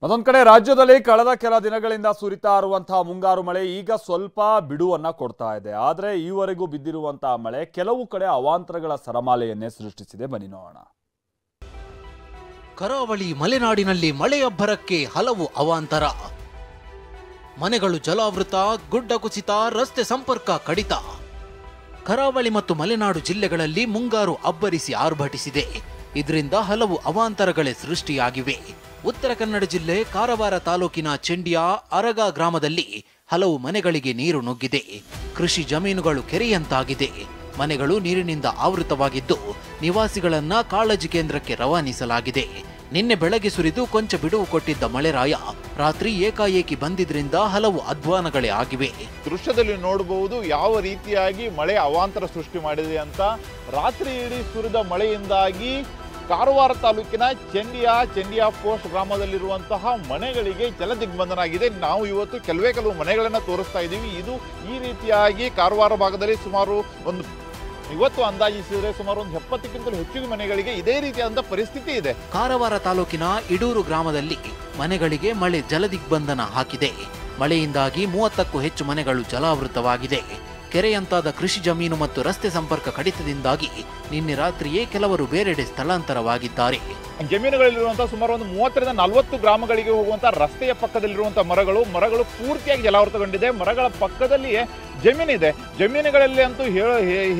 ಮತ್ತೊಂದು ಕಡೆ ರಾಜ್ಯದಲ್ಲಿ ಕಳೆದ ಕೆಲ ದಿನಗಳಿಂದ ಸುರಿತಾ ಇರುವಂತಹ ಮುಂಗಾರು ಮಳೆ ಈಗ ಸ್ವಲ್ಪ ಬಿಡುವನ್ನ ಕೊಡ್ತಾ ಇದೆ. ಆದರೆ ಈವರೆಗೂ ಬಿದ್ದಿರುವಂತಹ ಮಳೆ ಕೆಲವು ಕಡೆ ಅವಾಂತರಗಳ ಸರಮಾಲೆಯನ್ನೇ ಸೃಷ್ಟಿಸಿದೆ. ಬನ್ನಿ ನೋಡೋಣ. ಕರಾವಳಿ ಮಲೆನಾಡಿನಲ್ಲಿ ಮಳೆಯಬ್ಬರಕ್ಕೆ ಹಲವು ಅವಾಂತರ. ಮನೆಗಳು ಜಲಾವೃತ, ಗುಡ್ಡ ಕುಸಿತ, ರಸ್ತೆ ಸಂಪರ್ಕ ಕಡಿತ. ಕರಾವಳಿ ಮತ್ತು ಮಲೆನಾಡು ಜಿಲ್ಲೆಗಳಲ್ಲಿ ಮುಂಗಾರು ಅಬ್ಬರಿಸಿ ಆರ್ಭಟಿಸಿದೆ. ಇದರಿಂದ ಹಲವು ಅವಾಂತರಗಳೇ ಸೃಷ್ಟಿಯಾಗಿವೆ. ಉತ್ತರ ಕನ್ನಡ ಜಿಲ್ಲೆ ಕಾರವಾರ ತಾಲೂಕಿನ ಚೆಂಡಿಯ ಅರಗ ಗ್ರಾಮದಲ್ಲಿ ಹಲವು ಮನೆಗಳಿಗೆ ನೀರು ನುಗ್ಗಿದೆ. ಕೃಷಿ ಜಮೀನುಗಳು ಕೆರೆಯಂತಾಗಿದೆ. ಮನೆಗಳು ನೀರಿನಿಂದ ಆವೃತವಾಗಿದ್ದು ನಿವಾಸಿಗಳನ್ನ ಕಾಳಜಿ ಕೇಂದ್ರಕ್ಕೆ ರವಾನಿಸಲಾಗಿದೆ. ನಿನ್ನೆ ಬೆಳಗ್ಗೆ ಸುರಿದು ಕೊಂಚ ಬಿಡುವು ಕೊಟ್ಟಿದ್ದ ಮಳೆರಾಯ ರಾತ್ರಿ ಏಕಾಏಕಿ ಬಂದಿದ್ರಿಂದ ಹಲವು ಅಧ್ವಾನಗಳೇ ಆಗಿವೆ. ದೃಶ್ಯದಲ್ಲಿ ನೋಡಬಹುದು ಯಾವ ರೀತಿಯಾಗಿ ಮಳೆ ಅವಾಂತರ ಸೃಷ್ಟಿ ಮಾಡಿದೆ ಅಂತ. ರಾತ್ರಿ ಇಡೀ ಸುರಿದ ಮಳೆಯಿಂದಾಗಿ ಕಾರವಾರ ತಾಲೂಕಿನ ಚೆಂಡಿಯ ಪೋಸ್ಟ್ ಗ್ರಾಮದಲ್ಲಿರುವಂತಹ ಮನೆಗಳಿಗೆ ಜಲದಿಗ್ಬಂಧನ ಆಗಿದೆ. ನಾವು ಇವತ್ತು ಕೆಲವು ಮನೆಗಳನ್ನು ತೋರಿಸ್ತಾ ಇದ್ದೀವಿ. ಇದು ಈ ರೀತಿಯಾಗಿ ಕಾರವಾರ ಭಾಗದಲ್ಲಿ ಸುಮಾರು ಇವತ್ತು ಅಂದಾಜಿಸಿದರೆ ಸುಮಾರು 70ಕ್ಕಿಂತಲೂ ಹೆಚ್ಚು ಮನೆಗಳಿಗೆ ಇದೇ ರೀತಿಯಾದ ಪರಿಸ್ಥಿತಿ ಇದೆ. ಕಾರವಾರ ತಾಲೂಕಿನ ಇಡೂರು ಗ್ರಾಮದಲ್ಲಿ ಮನೆಗಳಿಗೆ ಮಳೆ ಜಲದಿಗ್ಬಂಧನ ಹಾಕಿದೆ. ಮಳೆಯಿಂದಾಗಿ 30ಕ್ಕೂ ಹೆಚ್ಚು ಮನೆಗಳು ಜಲಾವೃತವಾಗಿದೆ. ಕೆರೆಯಂತಾದ ಕೃಷಿ ಜಮೀನು ಮತ್ತು ರಸ್ತೆ ಸಂಪರ್ಕ ಕಡಿತದಿಂದಾಗಿ ನಿನ್ನೆ ರಾತ್ರಿಯೇ ಕೆಲವರು ಬೇರೆಡೆ ಸ್ಥಳಾಂತರವಾಗಿದ್ದಾರೆ. ಜಮೀನುಗಳಲ್ಲಿರುವಂತಹ ಸುಮಾರು 30ರಿಂದ 40 ಗ್ರಾಮಗಳಿಗೆ ಹೋಗುವಂತಹ ರಸ್ತೆಯ ಪಕ್ಕದಲ್ಲಿರುವಂತಹ ಮರಗಳು ಪೂರ್ತಿಯಾಗಿ ಜಲಾವೃತಗೊಂಡಿದೆ. ಮರಗಳ ಪಕ್ಕದಲ್ಲಿಯೇ ಜಮೀನಿದೆ. ಜಮೀನುಗಳಲ್ಲಿ ಅಂತೂ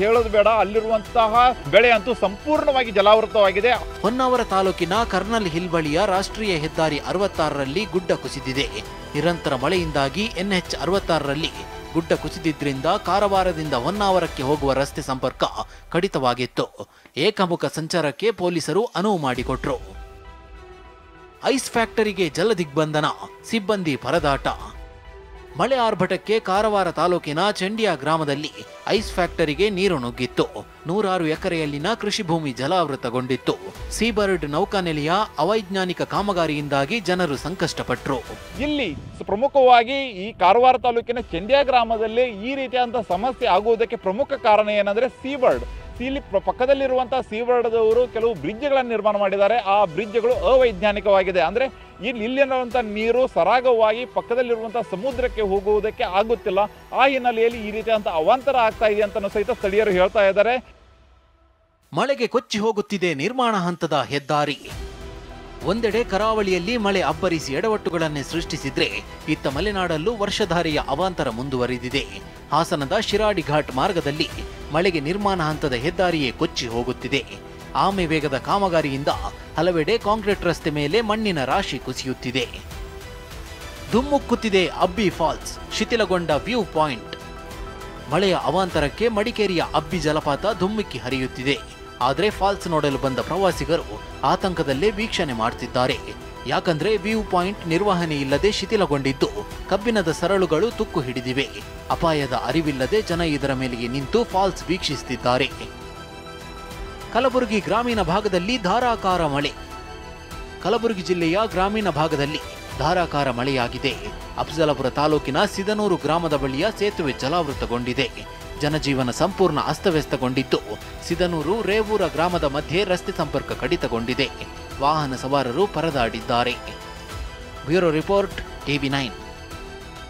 ಹೇಳೋದು ಬೇಡ, ಅಲ್ಲಿರುವಂತಹ ಬೆಳೆ ಅಂತೂ ಸಂಪೂರ್ಣವಾಗಿ ಜಲಾವೃತವಾಗಿದೆ. ಹೊನ್ನಾವರ ತಾಲೂಕಿನ ಕರ್ನಲ್ ಹಿಲ್ ಬಳಿಯ ರಾಷ್ಟ್ರೀಯ ಹೆದ್ದಾರಿ 66ರಲ್ಲಿ ಗುಡ್ಡ ಕುಸಿದಿದೆ. ನಿರಂತರ ಮಳೆಯಿಂದಾಗಿ NH 66ರಲ್ಲಿ ಗುಡ್ಡ ಕುಸಿದಿದ್ರಿಂದ ಕಾರವಾರದಿಂದ ಹೊನ್ನಾವರಕ್ಕೆ ಹೋಗುವ ರಸ್ತೆ ಸಂಪರ್ಕ ಕಡಿತವಾಗಿತ್ತು. ಏಕಮುಖ ಸಂಚಾರಕ್ಕೆ ಪೊಲೀಸರು ಅನುವು ಮಾಡಿಕೊಟ್ರು. ಐಸ್ ಫ್ಯಾಕ್ಟರಿಗೆ ಜಲದಿಗ್ಬಂಧನ, ಸಿಬ್ಬಂದಿ ಪರದಾಟ. ಮಳೆ ಆರ್ಭಟಕ್ಕೆ ಕಾರವಾರ ತಾಲೂಕಿನ ಚೆಂಡಿಯ ಗ್ರಾಮದಲ್ಲಿ ಐಸ್ ಫ್ಯಾಕ್ಟರಿಗೆ ನೀರು ನುಗ್ಗಿತ್ತು. 100 ಎಕರೆಯಲ್ಲಿನ ಕೃಷಿ ಭೂಮಿ ಜಲಾವೃತಗೊಂಡಿತ್ತು. ಸೀಬರ್ಡ್ ನೌಕಾನೆಲೆಯ ಅವೈಜ್ಞಾನಿಕ ಕಾಮಗಾರಿಯಿಂದಾಗಿ ಜನರು ಸಂಕಷ್ಟಪಟ್ಟರು. ಇಲ್ಲಿ ಪ್ರಮುಖವಾಗಿ ಈ ಕಾರವಾರ ತಾಲೂಕಿನ ಚೆಂಡಿಯ ಗ್ರಾಮದಲ್ಲಿ ಈ ರೀತಿಯಾದಂತಹ ಸಮಸ್ಯೆ ಆಗುವುದಕ್ಕೆ ಪ್ರಮುಖ ಕಾರಣ ಏನಂದ್ರೆ ಸೀಬರ್ಡ್. ಇಲ್ಲಿ ಪಕ್ಕದಲ್ಲಿರುವಂತಹ ಸೀಬರ್ಡ್ದವರು ಕೆಲವು ಬ್ರಿಡ್ಜ್ಗಳನ್ನು ನಿರ್ಮಾಣ ಮಾಡಿದ್ದಾರೆ. ಆ ಬ್ರಿಡ್ಜ್ಗಳು ಅವೈಜ್ಞಾನಿಕವಾಗಿದೆ. ಅಂದರೆ ಇಲ್ಲಿರುವಂಥ ನೀರು ಸರಾಗವಾಗಿ ಪಕ್ಕದಲ್ಲಿರುವಂತಹ ಸಮುದ್ರಕ್ಕೆ ಹೋಗುವುದಕ್ಕೆ ಆಗುತ್ತಿಲ್ಲ. ಆ ಹಿನ್ನೆಲೆಯಲ್ಲಿ ಈ ರೀತಿಯಾದಂಥ ಅವಾಂತರ ಆಗ್ತಾ ಇದೆ ಅಂತ ಸಹಿತ ಸ್ಥಳೀಯರು ಹೇಳ್ತಾ ಇದ್ದಾರೆ. ಮಳೆಗೆ ಕೊಚ್ಚಿ ಹೋಗುತ್ತಿದೆ ನಿರ್ಮಾಣ ಹಂತದ ಹೆದ್ದಾರಿ. ಒಂದೆಡೆ ಕರಾವಳಿಯಲ್ಲಿ ಮಳೆ ಅಬ್ಬರಿಸಿ ಎಡವಟ್ಟುಗಳನ್ನೇ ಸೃಷ್ಟಿಸಿದ್ರೆ ಇತ್ತ ಮಲೆನಾಡಲ್ಲೂ ವರ್ಷಧಾರೆಯ ಅವಾಂತರ ಮುಂದುವರಿದಿದೆ. ಹಾಸನದ ಶಿರಾಡಿ ಘಾಟ್ ಮಾರ್ಗದಲ್ಲಿ ಮಳೆಗೆ ನಿರ್ಮಾಣ ಹಂತದ ಹೆದ್ದಾರಿಯೇ ಕೊಚ್ಚಿ ಹೋಗುತ್ತಿದೆ. ಆಮೆ ವೇಗದ ಕಾಮಗಾರಿಯಿಂದ ಹಲವೆಡೆ ಕಾಂಕ್ರೀಟ್ ರಸ್ತೆ ಮೇಲೆ ಮಣ್ಣಿನ ರಾಶಿ ಕುಸಿಯುತ್ತಿದೆ. ಧುಮ್ಮುಕ್ಕುತ್ತಿದೆ ಅಬ್ಬಿ ಫಾಲ್ಸ್, ಶಿಥಿಲಗೊಂಡ ವ್ಯೂ ಪಾಯಿಂಟ್. ಮಳೆಯ ಅವಾಂತರಕ್ಕೆ ಮಡಿಕೇರಿಯ ಅಬ್ಬಿ ಜಲಪಾತ ಧುಮ್ಮಿಕ್ಕಿ ಹರಿಯುತ್ತಿದೆ. ಆದರೆ ಫಾಲ್ಸ್ ನೋಡಲು ಬಂದ ಪ್ರವಾಸಿಗರು ಆತಂಕದಲ್ಲೇ ವೀಕ್ಷಣೆ ಮಾಡ್ತಿದ್ದಾರೆ. ಯಾಕಂದ್ರೆ ವ್ಯೂ ಪಾಯಿಂಟ್ ನಿರ್ವಹಣೆ ಇಲ್ಲದೆ ಶಿಥಿಲಗೊಂಡಿದ್ದು ಕಬ್ಬಿಣದ ಸರಳುಗಳು ತುಕ್ಕು ಹಿಡಿದಿವೆ. ಅಪಾಯದ ಅರಿವಿಲ್ಲದೆ ಜನ ಇದರ ಮೇಲೆಗೆ ನಿಂತು ಫಾಲ್ಸ್ ವೀಕ್ಷಿಸುತ್ತಿದ್ದಾರೆ. ಕಲಬುರಗಿ ಗ್ರಾಮೀಣ ಭಾಗದಲ್ಲಿ ಧಾರಾಕಾರ ಮಳೆ. ಕಲಬುರಗಿ ಜಿಲ್ಲೆಯ ಗ್ರಾಮೀಣ ಭಾಗದಲ್ಲಿ ಧಾರಾಕಾರ ಮಳೆಯಾಗಿದೆ. ಅಫಜಲಪುರ ತಾಲೂಕಿನ ಸಿದನೂರು ಗ್ರಾಮದ ಬಳಿಯ ಸೇತುವೆ ಜಲಾವೃತಗೊಂಡಿದೆ. ಜನಜೀವನ ಸಂಪೂರ್ಣ ಅಸ್ತವ್ಯಸ್ತಗೊಂಡಿದ್ದು ಸಿದನೂರು ರೇವೂರ ಗ್ರಾಮದ ಮಧ್ಯೆ ರಸ್ತೆ ಸಂಪರ್ಕ ಕಡಿತಗೊಂಡಿದೆ. ವಾಹನ ಸವಾರರು ಪರದಾಡಿದ್ದಾರೆ. Bureau report, TV9.